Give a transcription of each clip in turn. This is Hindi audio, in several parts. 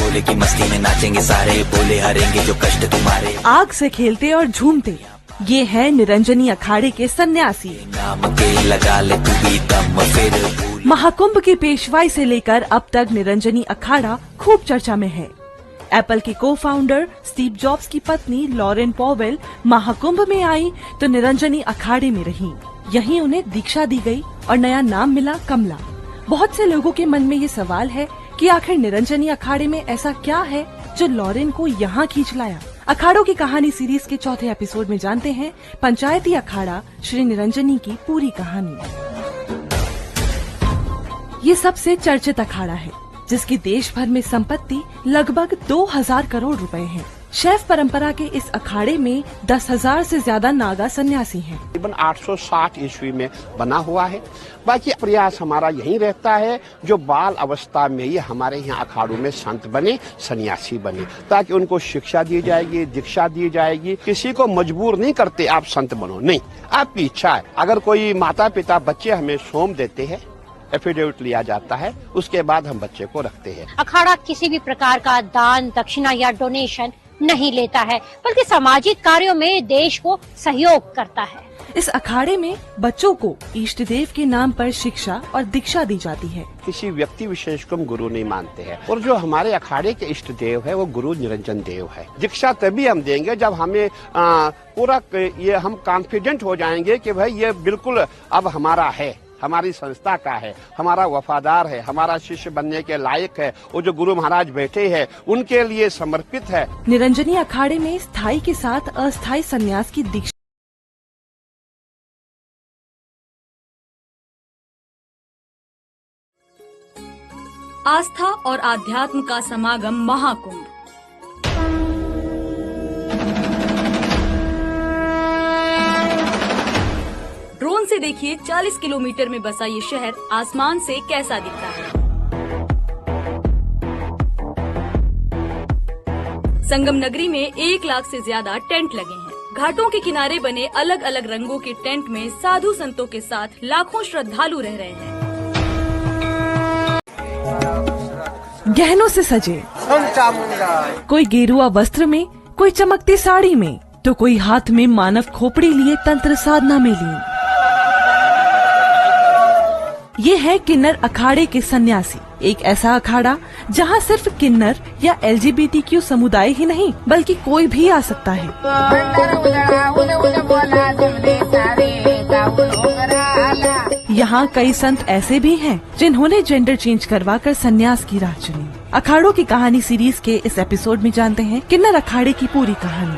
बोले कि मस्ती में नाचेंगे सारे, बोले हरेंगे जो कष्ट तुम्हारे। आग से खेलते और झूमते, ये है निरंजनी अखाड़े के सन्यासी। नाम के लगा ले तू भी दम फिर। महाकुंभ की पेशवाई से लेकर अब तक निरंजनी अखाड़ा खूब चर्चा में है। एप्पल के को फाउंडर स्टीव जॉब्स की पत्नी लॉरेन पॉवेल महाकुंभ में आई तो निरंजनी अखाड़े में रहीं। यहीं उन्हें दीक्षा दी गई और नया नाम मिला कमला। बहुत से लोगों के मन में ये सवाल है कि आखिर निरंजनी अखाड़े में ऐसा क्या है जो लॉरेन को यहाँ खींच लाया। अखाड़ों की कहानी सीरीज के चौथे एपिसोड में जानते हैं पंचायती अखाड़ा श्री निरंजनी की पूरी कहानी। ये सबसे चर्चित अखाड़ा है जिसकी देश भर में संपत्ति लगभग 2000 करोड़ रुपए है। शैव परंपरा के इस अखाड़े में 10,000 से ज्यादा नागा सन्यासी हैं। तकरीबन 860 ईस्वी में बना हुआ है। बाकी प्रयास हमारा यही रहता है जो बाल अवस्था में ही हमारे यहाँ अखाड़ों में संत बने, सन्यासी बने, ताकि उनको शिक्षा दी जाएगी, दीक्षा दी जाएगी। किसी को मजबूर नहीं करते आप संत बनो, नहीं, आपकी इच्छा है। अगर कोई माता पिता बच्चे हमें सौंप देते हैं, एफिडेविट लिया जाता है, उसके बाद हम बच्चे को रखते हैं। अखाड़ा किसी भी प्रकार का दान, दक्षिणा या डोनेशन नहीं लेता है, बल्कि सामाजिक कार्यों में देश को सहयोग करता है। इस अखाड़े में बच्चों को इष्ट देव के नाम पर शिक्षा और दीक्षा दी जाती है। किसी व्यक्ति विशेष को हम गुरु नहीं मानते हैं और जो हमारे अखाड़े के इष्ट देव है वो गुरु निरंजन देव है। दीक्षा तभी हम देंगे जब हमें पूरा ये हम कॉन्फिडेंट हो जाएंगे कि भाई ये बिल्कुल अब हमारा है, हमारी संस्था का है, हमारा वफादार है, हमारा शिष्य बनने के लायक है। वो जो गुरु महाराज बैठे हैं उनके लिए समर्पित है। निरंजनी अखाड़े में स्थायी के साथ अस्थायी संन्यास की दीक्षा। आस्था और आध्यात्म का समागम महाकुंभ। ड्रोन से देखिए 40 किलोमीटर में बसा ये शहर आसमान से कैसा दिखता है। संगम नगरी में 1 लाख से ज्यादा टेंट लगे हैं। घाटों के किनारे बने अलग अलग रंगों के टेंट में साधु संतों के साथ लाखों श्रद्धालु रह रहे हैं। गहनों से सजे, कोई गेरुआ वस्त्र में, कोई चमकती साड़ी में, तो कोई हाथ में मानव खोपड़ी लिए तंत्र साधना में लीन। ये है किन्नर अखाड़े के सन्यासी। एक ऐसा अखाड़ा जहाँ सिर्फ किन्नर या LGBTQ समुदाय ही नहीं बल्कि कोई भी आ सकता है। यहाँ कई संत ऐसे भी हैं जिन्होंने जेंडर चेंज करवाकर संन्यास की राह चुनी। अखाड़ों की कहानी सीरीज के इस एपिसोड में जानते हैं किन्नर अखाड़े की पूरी कहानी।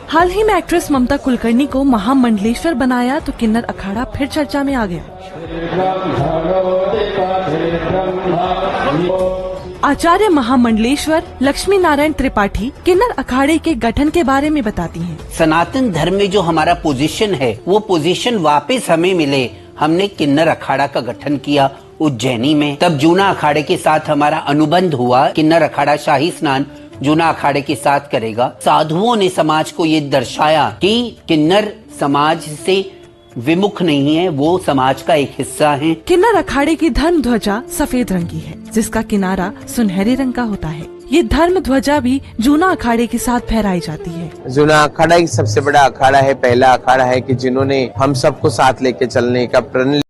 हाल ही में एक्ट्रेस ममता कुलकर्णी को महामंडलेश्वर बनाया तो किन्नर अखाड़ा फिर चर्चा में आ गया। आचार्य महामंडलेश्वर लक्ष्मी नारायण त्रिपाठी किन्नर अखाड़े के गठन के बारे में बताती हैं। सनातन धर्म में जो हमारा पोजीशन है वो पोजीशन वापस हमें मिले, हमने किन्नर अखाड़ा का गठन किया उज्जैनी में। तब जूना अखाड़े के साथ हमारा अनुबंध हुआ। किन्नर अखाड़ा शाही स्नान जूना अखाड़े के साथ करेगा। साधुओं ने समाज को ये दर्शाया कि किन्नर समाज से विमुख नहीं है, वो समाज का एक हिस्सा है। किन्नर अखाड़े की धर्म ध्वजा सफेद रंग की है जिसका किनारा सुनहरे रंग का होता है। ये धर्म ध्वजा भी जूना अखाड़े के साथ फहराई जाती है। जूना अखाड़ा एक सबसे बड़ा अखाड़ा है, पहला अखाड़ा है कि जिन्होंने हम सबको साथ लेके चलने का प्रण